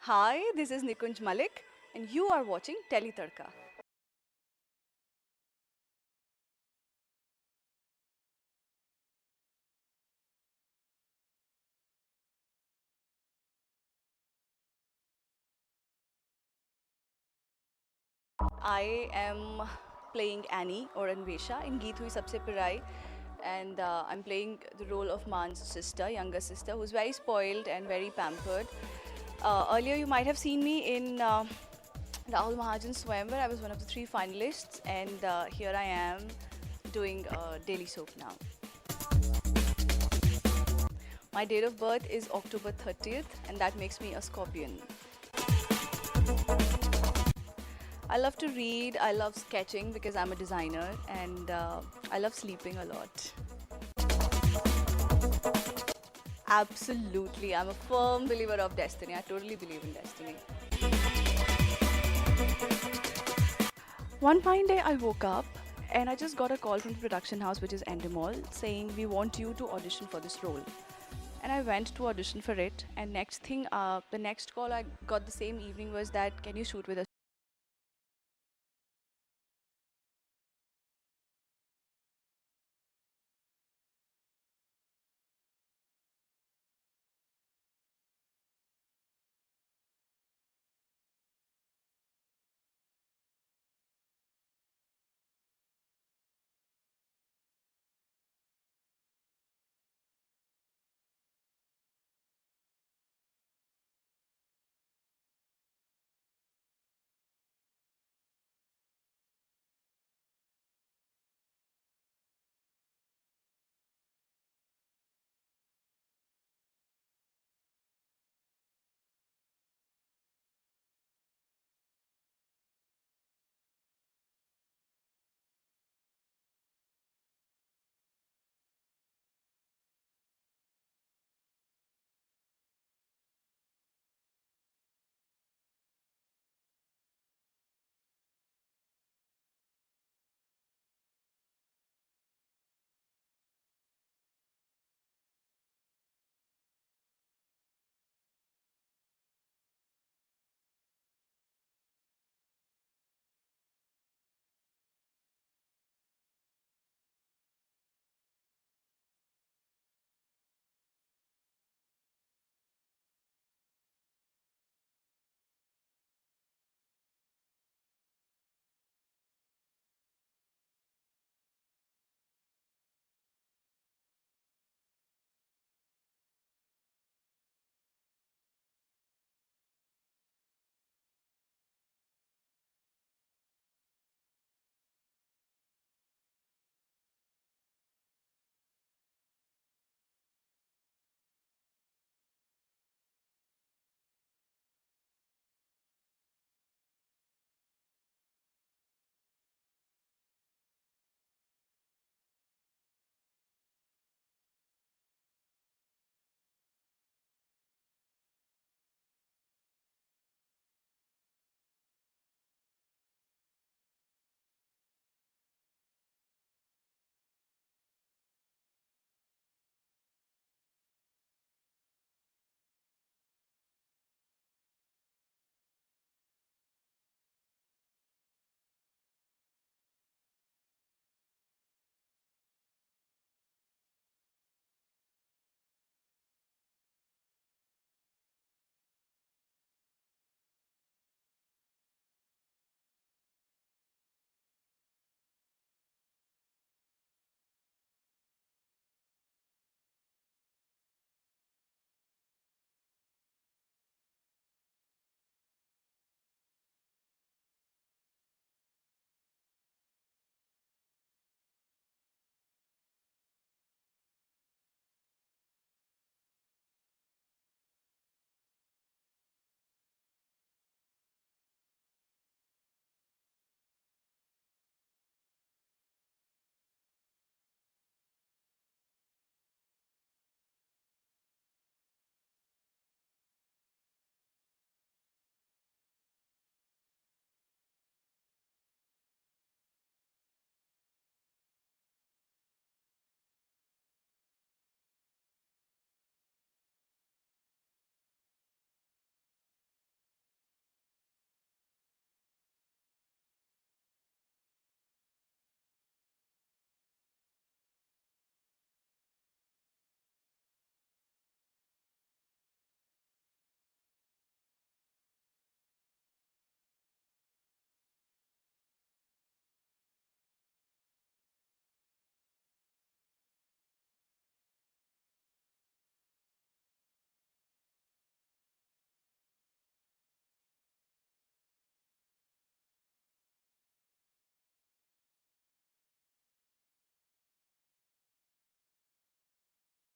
Hi, this is Nikunj Malik, and you are watching Tele Tadka. I am playing Annie or Anvesha in Geet Hui Sabse Pirai, and I'm playing the role of Man's sister, younger sister, who's very spoiled and very pampered. Earlier, you might have seen me in Rahul Mahajan Swayamvar. I was one of the three finalists, and here I am doing daily soap now. My date of birth is October 30th, and that makes me a Scorpion. I love to read, I love sketching because I'm a designer, and I love sleeping a lot. Absolutely, I'm a firm believer of destiny. I totally believe in destiny. One fine day, I woke up and I just got a call from the production house, which is Endemol, saying, "We want you to audition for this role." And I went to audition for it. And next thing, the next call I got the same evening was that, "Can you shoot with us?"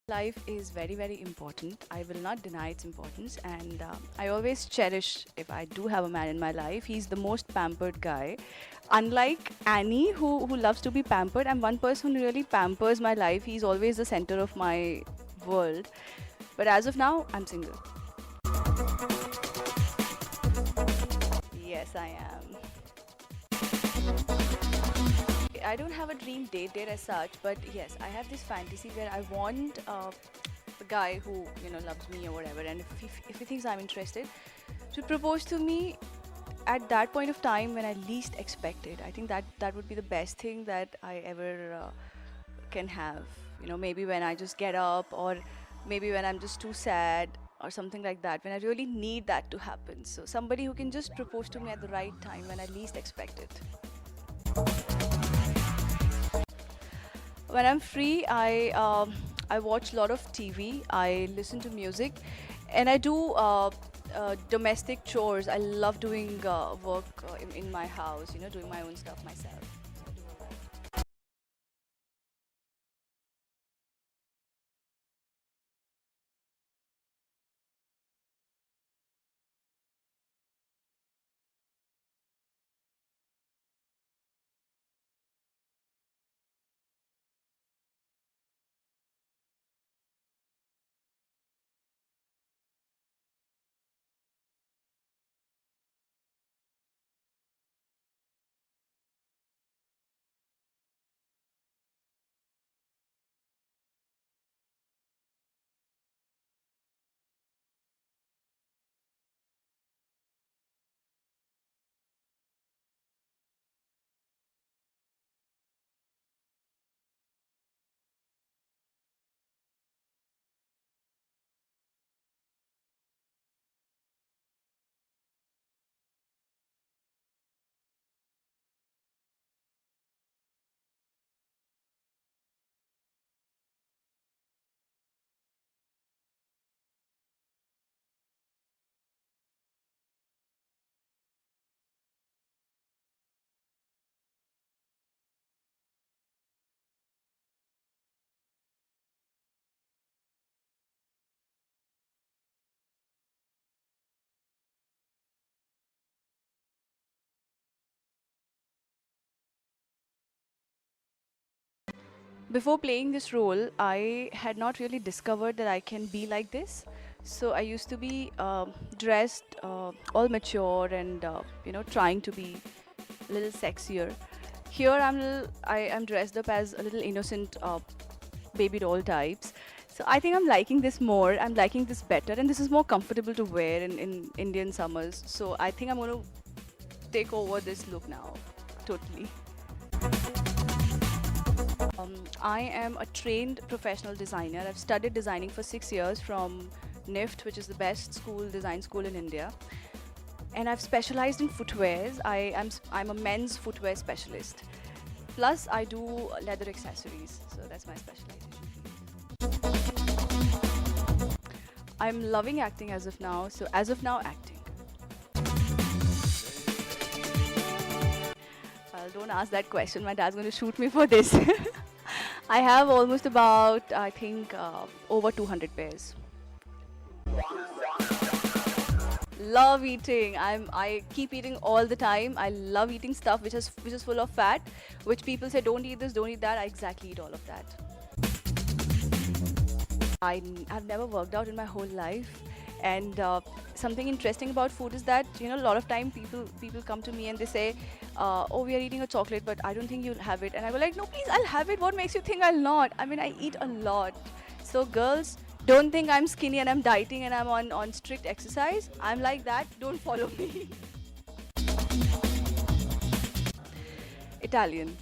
Life is very, very important. I will not deny its importance, and I always cherish if I do have a man in my life. He's the most pampered guy. Unlike Annie, who loves to be pampered, I'm one person who really pampers my life. He's always the center of my world. But as of now, I'm single. Yes, I am. I don't have a dream date as such, but yes, I have this fantasy where I want a guy who loves me or whatever, and if he thinks I'm interested, to propose to me at that point of time when I least expect it. I think that would be the best thing that I ever can have. Maybe when I just get up, or maybe when I'm just too sad or something like that, when I really need that to happen. So somebody who can just propose to me at the right time when I least expect it. When I'm free, I watch a lot of TV. I listen to music, and I do domestic chores. I love doing work in my house. Doing my own stuff myself. So I do all that. Before playing this role, I had not really discovered that I can be like this. So I used to be dressed all mature and trying to be a little sexier. Here I am dressed up as a little innocent baby doll types. So I think I'm liking this more. I'm liking this better, and this is more comfortable to wear in Indian summers. So I think I'm going to take over this look now, totally. I am a trained professional designer. I've studied designing for 6 years from NIFT, which is the best design school in India. And I've specialized in footwears. I'm a men's footwear specialist. Plus, I do leather accessories. So that's my specialization field. I'm loving acting as of now. So as of now, acting. Well, don't ask that question. My dad's going to shoot me for this. I have almost about, I think, over 200 pairs. Love eating. I keep eating all the time. I love eating stuff which is full of fat, which people say don't eat this, don't eat that. I exactly eat all of that. I've never worked out in my whole life, and something interesting about food is that a lot of time people come to me and they say, "Oh, we are eating a chocolate, but I don't think you'll have it." And I go like, "No, please, I'll have it. What makes you think I'll not?" I mean, I eat a lot. So girls, don't think I'm skinny and I'm dieting and I'm on strict exercise. I'm like that. Don't follow me. Italian.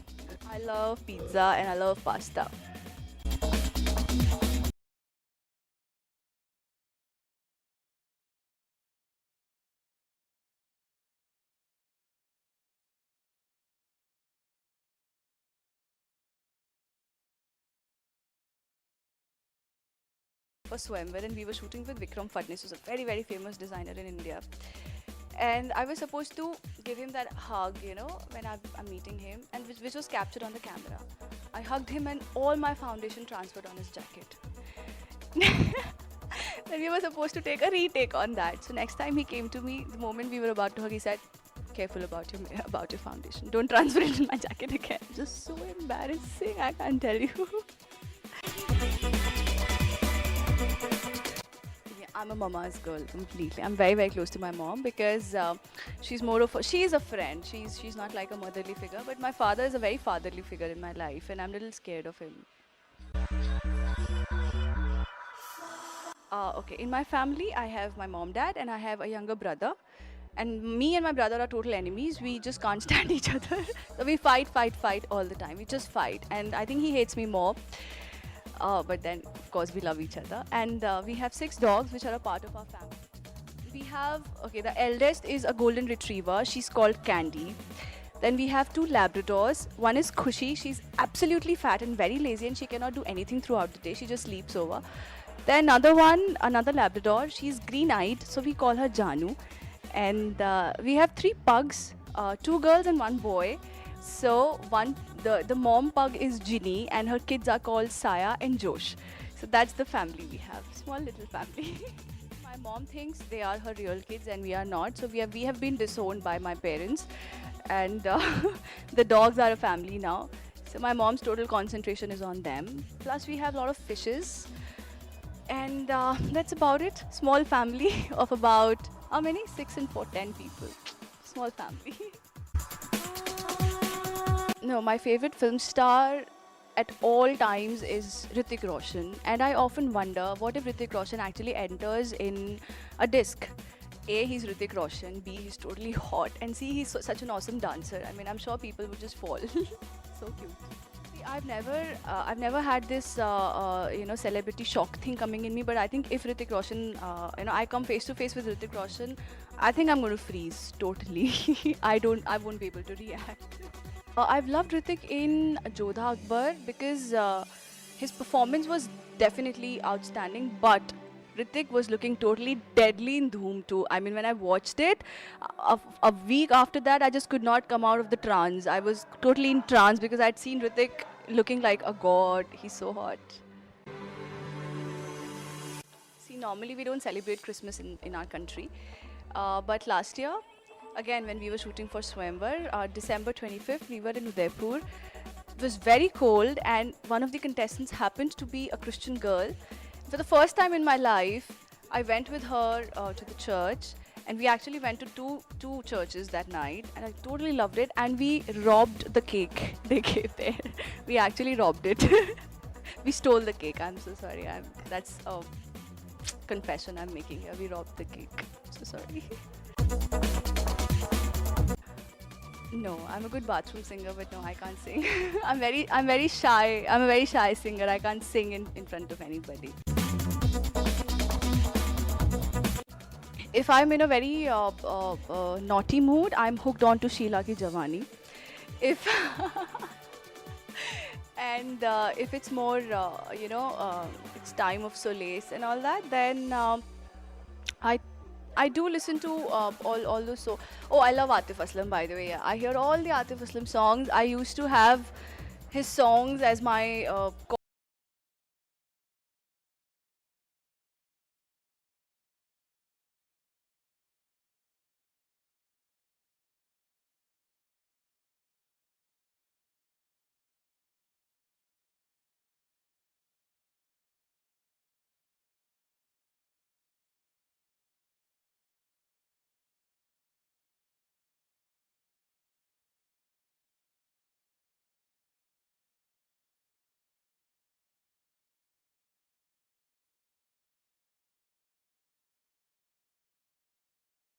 I love pizza and I love pasta. For Swimwear, and we were shooting with Vikram Fadnis, who's a very, very famous designer in India. And I was supposed to give him that hug, when I'm meeting him, and which was captured on the camera. I hugged him, and all my foundation transferred on his jacket. Then we were supposed to take a retake on that. So next time he came to me, the moment we were about to hug, he said, "Careful about your foundation. Don't transfer it in my jacket again." Just so embarrassing. I can't tell you. Yeah, I'm a mama's girl completely. I'm very very close to my mom because she's more of she's a friend. She's not like a motherly figure, but my father is a very fatherly figure in my life, and I'm a little scared of him. Okay, in my family, I have my mom, dad, and I have a younger brother. And me and my brother are total enemies. We just can't stand each other. So we fight all the time. We just fight. And I think he hates me more. But then, of course, we love each other. And we have 6 dogs, which are a part of our family. We have, okay, the eldest is a golden retriever. She's called Candy. Then we have 2 Labradors. One is Khushi. She's absolutely fat and very lazy, and she cannot do anything throughout the day. She just sleeps over. Then another Labrador. She's green-eyed, so we call her Janu. And we have 3 pugs, 2 girls and 1 boy. So the mom pug is Ginny, and her kids are called Saya and Josh. So that's the family we have. Small little family. My mom thinks they are her real kids, and we are not. So we have been disowned by my parents, and the dogs are a family now. So my mom's total concentration is on them. Plus we have a lot of fishes, and that's about it. Small family of about how many? 6 and 4, 10 people. Small family. No, my favorite film star at all times is Hrithik Roshan, and I often wonder what if Hrithik Roshan actually enters in a disc. A, he's Hrithik Roshan. B, he's totally hot, and C, he's such an awesome dancer. I mean, I'm sure people would just fall. So cute. See, I've never had this, celebrity shock thing coming in me. But I think if Hrithik Roshan, I come face to face with Hrithik Roshan, I think I'm going to freeze totally. I won't be able to react. I've loved Hrithik in Jodha Akbar because his performance was definitely outstanding. But Hrithik was looking totally deadly in Dhoom 2. I mean, when I watched it, a week after that, I just could not come out of the trance. I was totally in trance because I'd seen Hrithik looking like a god. He's so hot. See, normally we don't celebrate Christmas in our country. But last year, again, when we were shooting for Swayamvar, December 25th, we were in Udaipur. It was very cold, and one of the contestants happened to be a Christian girl. For the first time in my life, I went with her to the church, and we actually went to two churches that night, and I totally loved it. And we robbed the cake they gave there. We actually robbed it. We stole the cake. I'm so sorry. That's a confession I'm making here. We robbed the cake. So sorry. No, I'm a good bathroom singer, but no, I can't sing. I'm very shy. I'm a very shy singer. I can't sing in front of anybody. If I'm in a very naughty mood, I'm hooked on to Sheila Ki Jawani. If and if it's more, it's time of solace and all that, then I I do listen to all those. So, oh, I love Atif Aslam, by the way. I hear all the Atif Aslam songs. I used to have his songs as my